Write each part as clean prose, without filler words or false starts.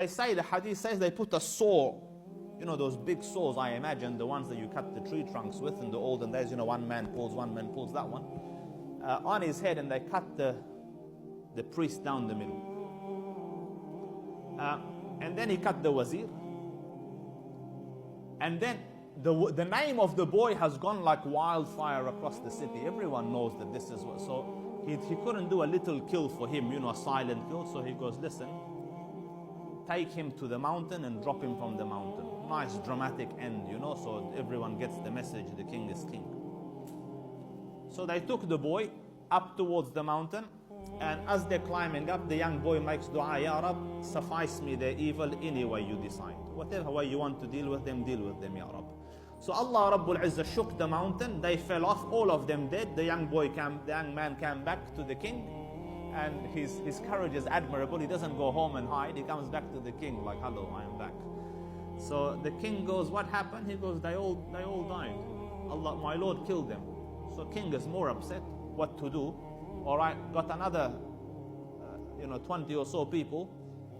They say, the hadith says, they put a saw, you know those big saws, I imagine, the ones that you cut the tree trunks with in the olden days, you know, one man pulls that one, on his head, and they cut the priest down the middle. And then he cut the wazir. And then the name of the boy has gone like wildfire across the city. Everyone knows that this is what. So he couldn't do a little kill for him, you know, a silent kill. So he goes, listen, take him to the mountain and drop him from the mountain. Nice dramatic end, you know, so everyone gets the message, the king is king. So they took the boy up towards the mountain, and as they're climbing up, the young boy makes dua, Ya Rab, suffice me their evil any way you decide. Whatever way you want to deal with them, Ya Rab. So Allah Rabbul Izzah shook the mountain, they fell off, all of them dead. The young man came back to the king, and his courage is admirable. He doesn't go home and hide, he comes back to the king like, hello, I am back. So the king goes, what happened? He goes, they all died. Allah, my Lord killed them. So king is more upset, what to do? All right, got another 20 or so people,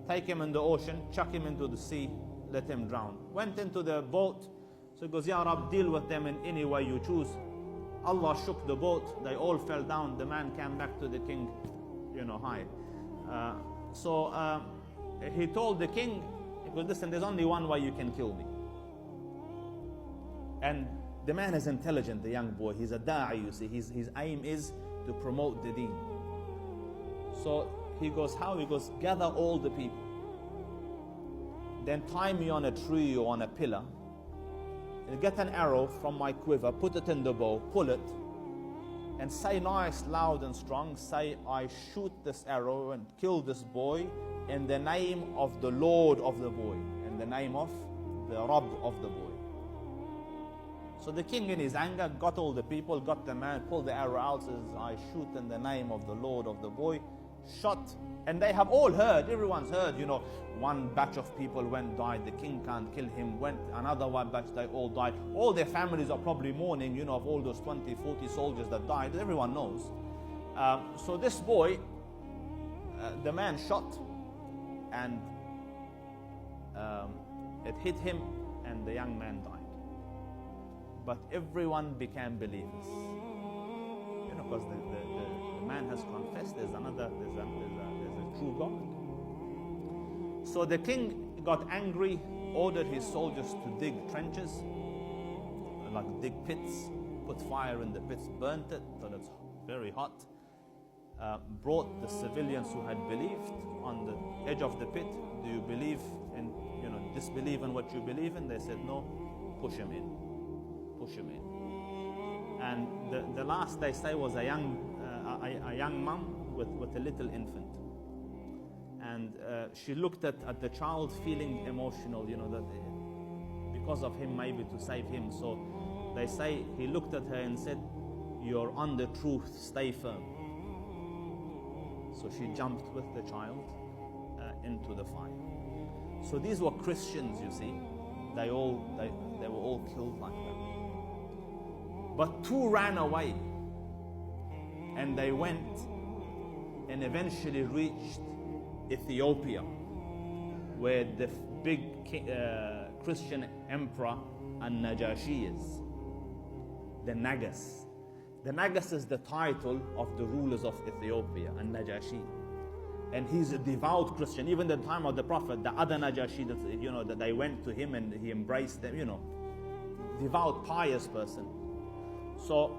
take him in the ocean, chuck him into the sea, let him drown. Went into the boat, so he goes, Ya Rab, deal with them in any way you choose. Allah shook the boat, they all fell down. The man came back to the king, hi. So he told the king, he goes, listen, there's only one way you can kill me. And the man is intelligent, the young boy. He's a da'i, you see. His aim is to promote the deen. So he goes, how? He goes, gather all the people. Then tie me on a tree or on a pillar. And get an arrow from my quiver, put it in the bow, pull it. And say nice, loud and strong, say, I shoot this arrow and kill this boy in the name of the Lord of the boy. In the name of the Rabb of the boy. So the king in his anger got all the people, got the man, pulled the arrow out, says, I shoot in the name of the Lord of the boy, shot. And they have all heard, everyone's heard, one batch of people went, died, the king can't kill him, went another one batch, they all died. All their families are probably mourning, of all those 20, 40 soldiers that died, everyone knows. So this boy, the man shot, and it hit him, and the young man died. But everyone became believers, because the man has confessed there's a true God. So the king got angry, ordered his soldiers to dig trenches, like dig pits, put fire in the pits, burnt it till it's very hot. Brought the civilians who had believed on the edge of the pit. Do you believe in, disbelieve in what you believe in? They said no. Push him in. Push him in. And the last, they say, was a young mom with a little infant. And she looked at the child feeling emotional, that because of him, maybe to save him. So they say he looked at her and said, you're on the truth, stay firm. So she jumped with the child into the fire. So these were Christians, you see. They were all killed like that. But two ran away, and they went and eventually reached Ethiopia, where the big Christian emperor An-Najashi is. The Nagas. The Nagas is the title of the rulers of Ethiopia, An-Najashi. And he's a devout Christian. Even at the time of the Prophet, the other Najashi, that they went to him and he embraced them, devout, pious person. So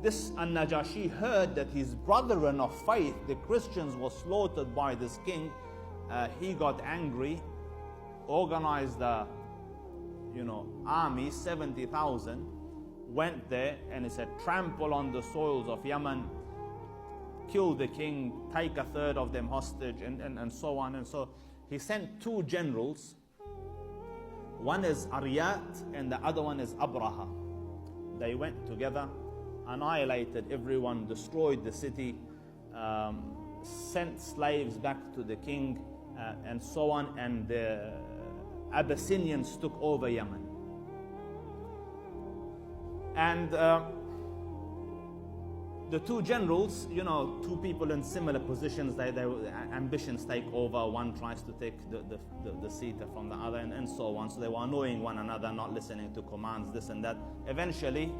this An-Najashi heard that his brethren of faith, the Christians, were slaughtered by this king. He got angry, organized a army, 70,000, went there, and he said, trample on the soils of Yemen, kill the king, take a third of them hostage, and so on. And so he sent two generals. One is Ariyat and the other one is Abraha. They went together, annihilated everyone, destroyed the city, sent slaves back to the king, and so on. And the Abyssinians took over Yemen. the two generals, two people in similar positions, their ambitions take over. One tries to take the seat from the other, and so on. So they were annoying one another, not listening to commands, this and that. Eventually,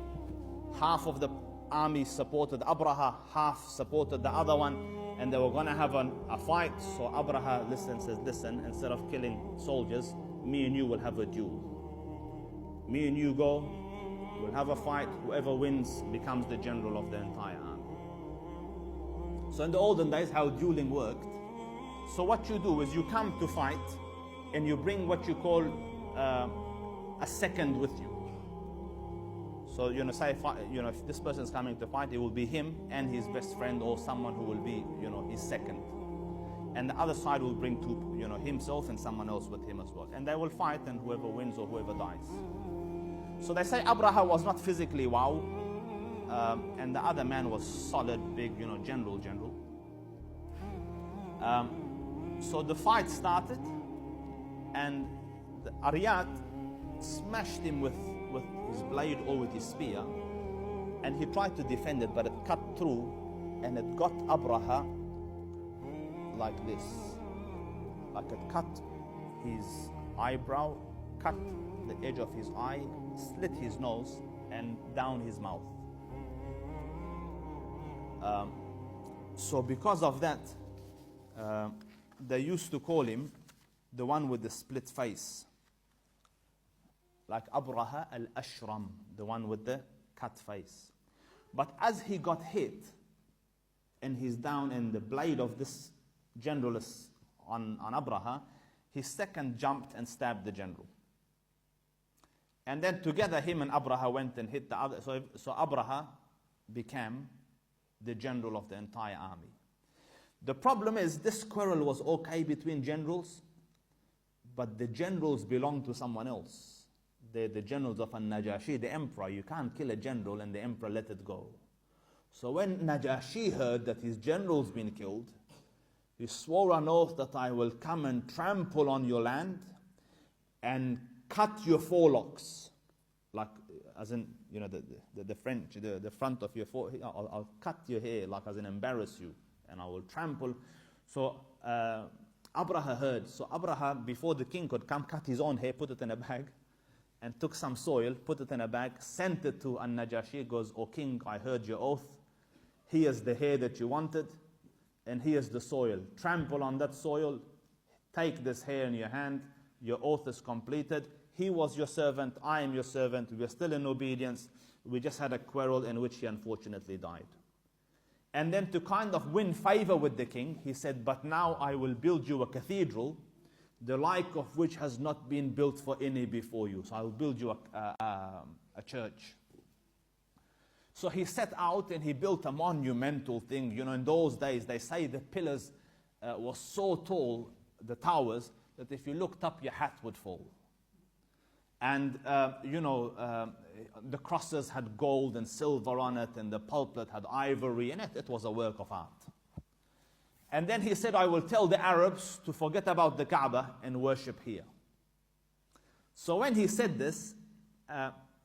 half of the army supported Abraha, half supported the other one, and they were going to have a fight. So Abraha says, listen, instead of killing soldiers, me and you will have a duel. Me and you go, we'll have a fight. Whoever wins becomes the general of the entire army. So in the olden days, how dueling worked, so what you do is you come to fight, and you bring what you call a second with you. So, say, if this person is coming to fight, it will be him and his best friend, or someone who will be, his second. And the other side will bring two, himself and someone else with him as well. And they will fight, and whoever wins or whoever dies. So they say Abraha was not physically wow, and the other man was solid, big, general. So the fight started, and the Aryat smashed him with his blade or with his spear, and he tried to defend it, but it cut through, and it got Abraha like this. Like it cut his eyebrow, cut the edge of his eye, slit his nose, and down his mouth. So because of that, they used to call him the one with the split face. Like Abraha al-Ashram, the one with the cut face. But as he got hit, and he's down, and the blade of this general is on Abraha, his second jumped and stabbed the general. And then together, him and Abraha went and hit the other. So Abraha became the general of the entire army. The problem is, this quarrel was okay between generals, but the generals belonged to someone else. The generals of Najashi, the emperor. You can't kill a general and the emperor let it go. So when Najashi heard that his general's been killed, he swore an oath that I will come and trample on your land and cut your forelocks. Like, as in, the French, the front of your forehead. I'll cut your hair, like as in embarrass you, and I will trample. So Abraha heard. So Abraha, before the king could come, cut his own hair, put it in a bag, and took some soil, put it in a bag, sent it to An-Najashi, goes, "O king, I heard your oath. Here's the hair that you wanted, and here's the soil. Trample on that soil, take this hair in your hand, your oath is completed. He was your servant, I am your servant, we are still in obedience. We just had a quarrel in which he unfortunately died." And then to kind of win favor with the king, he said, "But now I will build you a cathedral, the like of which has not been built for any before you. So I will build you a church." So he set out and he built a monumental thing. In those days, they say the pillars were so tall, the towers, that if you looked up, your hat would fall. And, the crosses had gold and silver on it, and the pulpit had ivory, and it was a work of art. And then he said, "I will tell the Arabs to forget about the Kaaba and worship here." So when he said this,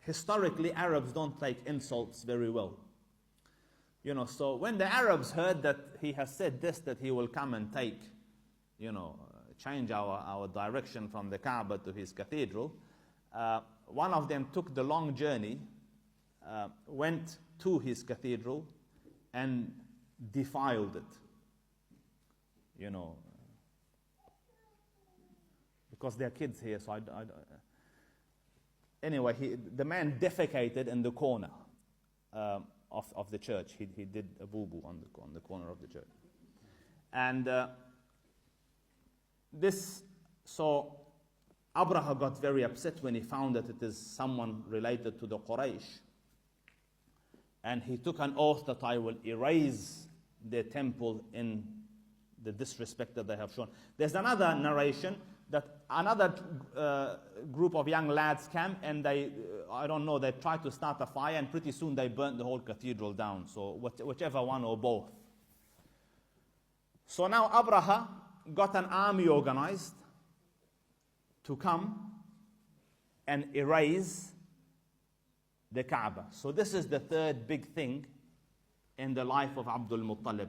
historically, Arabs don't take insults very well. So when the Arabs heard that he has said this, that he will come and take, change our direction from the Kaaba to his cathedral, one of them took the long journey, went to his cathedral, and defiled it. Because there are kids here, so anyway, the man defecated in the corner of the church. He did a boo-boo on the corner of the church. And so Abraha got very upset when he found that it is someone related to the Quraysh. And he took an oath that I will erase their temple in the disrespect that they have shown. There's another narration that another group of young lads came, and they tried to start a fire, and pretty soon they burnt the whole cathedral down. So whichever one or both. So now Abraha got an army organized to come and erase the Kaaba. So this is the third big thing in the life of Abdul Muttalib.